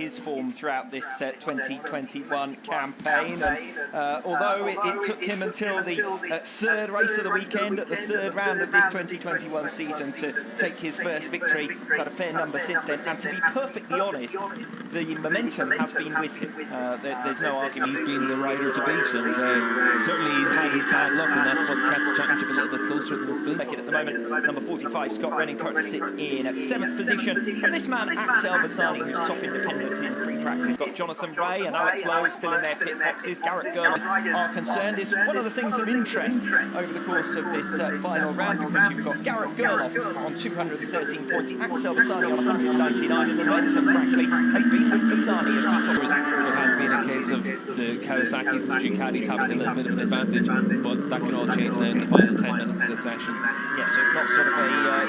his form throughout this 2021 campaign. And although it took him until the third race of the weekend at the third round of this 2021 season to take his first victory, he's had a fair number since then. And to be perfectly honest, the momentum has been with him. There's no argument. He's been the rider to beat, and certainly he's had his bad luck, and that's what's kept the championship a little bit closer than it's been. At the moment, number 45, Scott Renning, currently sits in at 7th position. And this man, Axel Bassani, who's top independent in free practice, got Jonathan Ray and Alex Lowe still in their pit boxes. Garrett Gurley are concerned. Is one of the things of interest over the course of this final round, because you've got Garrett Gurley on 213 points, Axel Bassani on 199, and the momentum, frankly, has been with Bassani as he covers. It has been a case of the Kawasaki's and the Ducatis having a little bit of an advantage, but that can all change now in the final 10 minutes of the session. Yeah, so it's not sort of a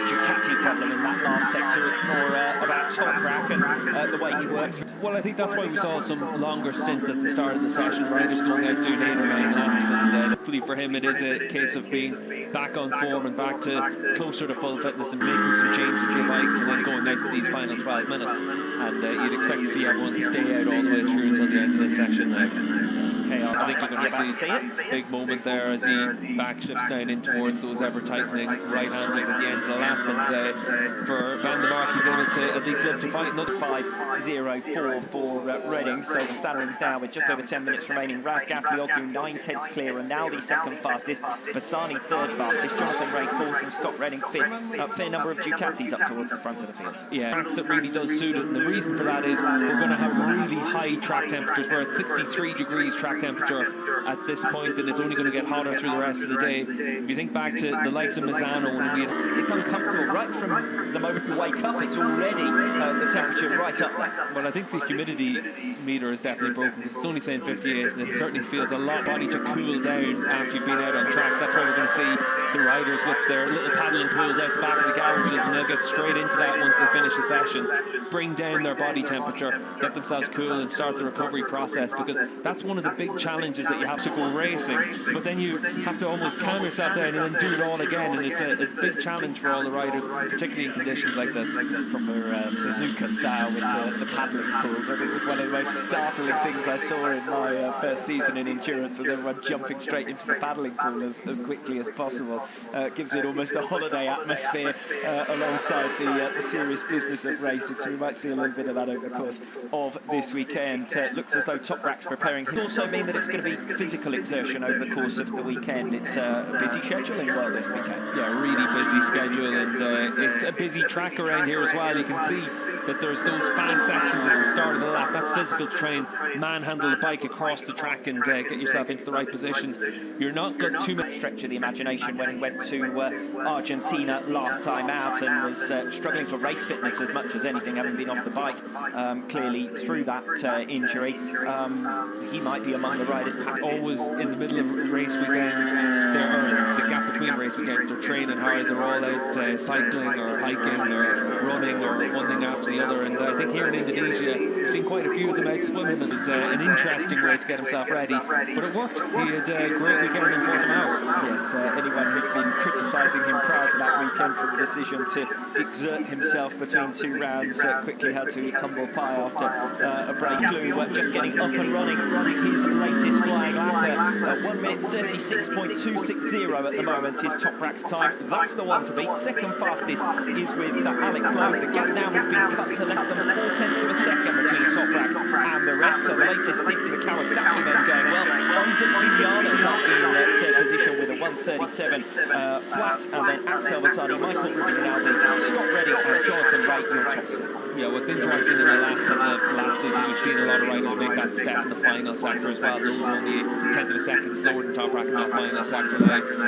Ducati problem in that last sector, it's more about Toprak and the way he works. Well, I think that's why we saw some longer stints at the start of the session, riders going out doing 8 or 9 laps, and hopefully for him it is a case of being back on form and back to closer to full fitness and making some changes to the bikes and then going out for these final 12 minutes. And you'd expect to see everyone stay out all the way through until the end of the session now. I think you're going to see a big moment there as he backshifts down in towards those ever-tightening right-handers at the end of the lap, and for Van der Mark he's able to at least live to fight another 5.04 for Reading. So the standings now with just over 10 minutes remaining. Razgatlioglu 9/10 clear, Rinaldi second fastest, Bassani third fastest, Jonathan Ray fourth, and Scott Redding fifth. A fair number of Ducatis up towards the front of the field. Yeah, that really does suit it, and the reason for that is we're going to have really high track temperatures. We're at 63 degrees track temperature at this point, and it's only going to get hotter through the rest of the day. If you think back to the likes of Misano, it's uncomfortable right from the moment you wake up. It's already the temperature right up there. Well, I think the humidity meter is definitely broken, because it's only saying 58, and it certainly feels a lot body to cool down after you've been out on track. That's why we're going to see the riders with their little paddling pools out the back of the garages, and they'll get straight into that once they finish a session, bring down their body temperature, get themselves cool, and start the recovery process, because that's one of the big challenges that you have to go racing, but then you have to almost calm yourself down and then do it all again, and it's a big challenge for all the riders, particularly in conditions like this. It's proper Suzuka style with the paddling pools. I think it was one of the most startling things I saw in my first season in endurance, was everyone jumping straight into the paddling pool as quickly as possible. Gives it almost a holiday atmosphere alongside the serious business of racing, so we might see a little bit of that over the course of this weekend. Looks as though Toprak's preparing. It also mean that it's going to be physical exertion over the course of the weekend. It's a busy schedule in WorldSBK. Yeah, really busy schedule, and it's a busy track around here as well. You can see that there's those fast sections at the start of the lap. That's physical to try and manhandle the bike across the track and get yourself into the right positions. You're not got too much stretch of the imagination when he went to Argentina last time out and was struggling for race fitness as much as anything, having been off the bike clearly through that injury. He might be among the riders packed. Always in the middle of race weekends, the gap between race weekends, they're training hard, they're all out cycling or hiking or running or one thing after the other, and I think here in Indonesia we've seen quite a few of them out swimming. It was an interesting way to get himself ready, but it worked. He had a great weekend in Portimao. Yes, anyone who'd been criticising him prior to that weekend for the decision to exert himself between two rounds quickly had to eat humble pie after a break. Blue just getting up and running his latest flying lap. 1 minute 36.260 at the moment is Toprak's time. That's the one to beat. Second fastest is with Alex Lowe. The gap now has been cut to less than 0.4 of a second between Toprak and the rest. So the latest stint for the Kawasaki men going well. Isaac Vignala's up in third position with a 1:37 flat, and then Axel Bassani, Michael Rinaldi, Scott Redding and Jonathan Ray, your top 7. Yeah, what's interesting in the last couple of laps is that we've seen a lot of riders make that step in the final sector as well. Those only 1/10 of a second slower than Toprak in that final sector.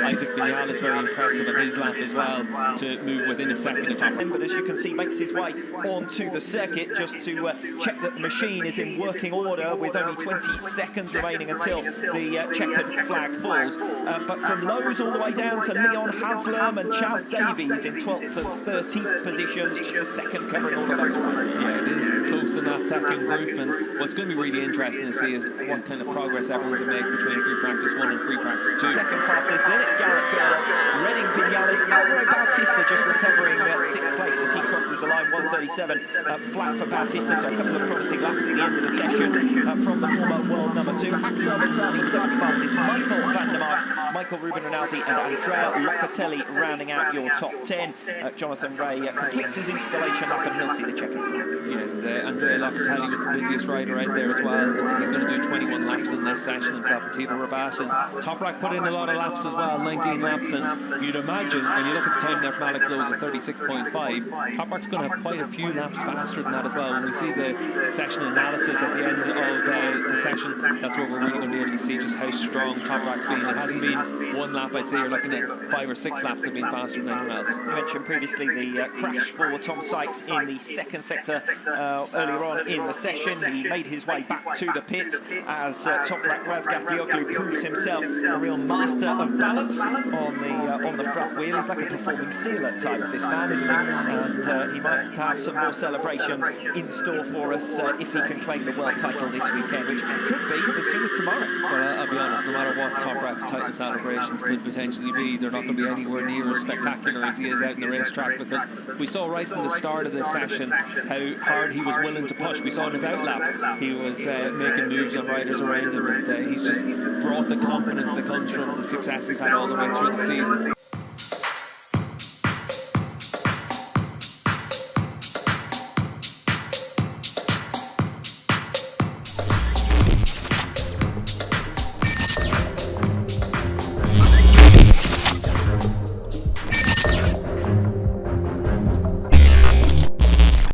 Isaac Vignal is very impressive in his lap as well to move within a second of Toprak. But as you can see, makes his way onto the circuit just to check that the machine is in working order with only 20 seconds remaining until the checkered flag falls. But from Lowe's all the way down to Leon Haslam and Chaz Davies in 12th and 13th positions, just a second covering all of those riders. Yeah, it is close in that second group, and what's going to be really interesting to see is what kind of progress everyone can make between free practice 1 and free practice 2. Second fastest, then it's Garrett Gerloff, Redding Vinales, Alvaro Bautista just recovering 6th place as he crosses the line, 1:37 flat for Bautista, so a couple of promising laps at the end of the session from the former world number 2. Axel Bassani, 7th fastest, Michael van der Mark, Michael Ruben Rinaldi and Andrea Locatelli rounding out your top 10. Jonathan Ray completes his installation lap and he'll see the checkered flag. Yeah, and Andrea Locatelli was the busiest rider out there as well. Looks like he's going to do 21 laps in this session himself, and Tito Rabat. And Toprak put in a lot of laps as well, 19 laps, and you'd imagine when you look at the time there from Alex Lowe's at 36.5, Toprak's going to have quite a few laps faster than that as well. When we see the session analysis at the end of the session, that's where we're really going to be able to see just how strong Toprak's been. It hasn't been one lap, I'd say you're looking at 5 or 6 laps that have been faster than anyone else. You mentioned previously the crash for Tom Sykes in the second sector earlier on in the session. He made his way back to the pits as Toprak Razgatlioglu proves himself a real master of balance on the front wheel. He's like a performing seal at times, this man, isn't he? And he might have some more celebrations in store for us if he can claim the world title this weekend, which could be as soon as tomorrow. Well, I'll be honest, no matter what Toprak's title celebrations could potentially be, they're not going to be anywhere near as spectacular as he is out in the racetrack, because we saw right from the start of this session how hard he was willing to push. We saw in his outlap he was making moves on riders around him, and he's just brought the confidence that comes from the success he's had all the way through the season.